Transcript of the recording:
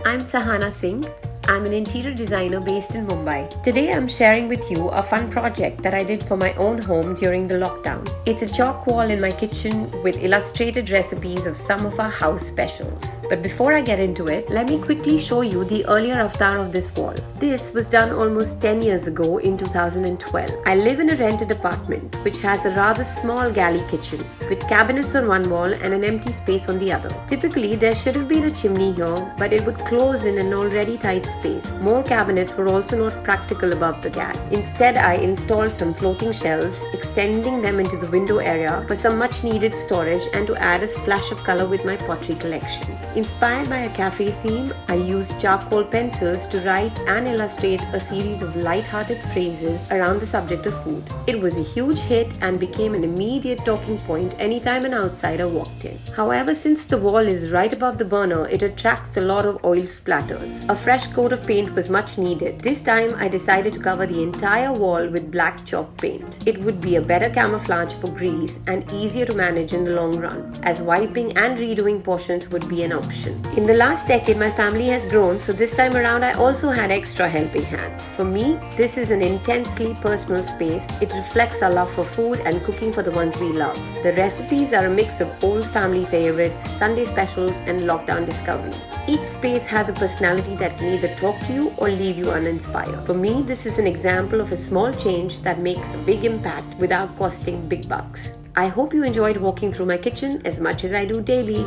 I'm Sahana Singh. I'm an interior designer based in Mumbai. Today I'm sharing with you a fun project that I did for my own home during the lockdown. It's a chalk wall in my kitchen with illustrated recipes of some of our house specials. But before I get into it, let me quickly show you the earlier avatar of this wall. This was done almost 10 years ago in 2012. I live in a rented apartment which has a rather small galley kitchen with cabinets on one wall and an empty space on the other. Typically there should have been a chimney here, but it would close in an already tight space. More cabinets were also not practical above the gas. Instead, I installed some floating shelves, extending them into the window area for some much needed storage and to add a splash of color with my pottery collection. Inspired by a cafe theme, I used charcoal pencils to write and illustrate a series of light-hearted phrases around the subject of food. It was a huge hit and became an immediate talking point anytime an outsider walked in. However, since the wall is right above the burner, it attracts a lot of oil splatters. A fresh coat of paint was much needed. This time I decided to cover the entire wall with black chalk paint. It would be a better camouflage for grease and easier to manage in the long run, as wiping and redoing portions would be an option. In the last decade my family has grown, so this time around I also had extra helping hands. For me, this is an intensely personal space. It reflects our love for food and cooking for the ones we love. The recipes are a mix of old family favorites, Sunday specials and lockdown discoveries. Each space has a personality that can either talk to you or leave you uninspired. For me, this is an example of a small change that makes a big impact without costing big bucks. I hope you enjoyed walking through my kitchen as much as I do daily.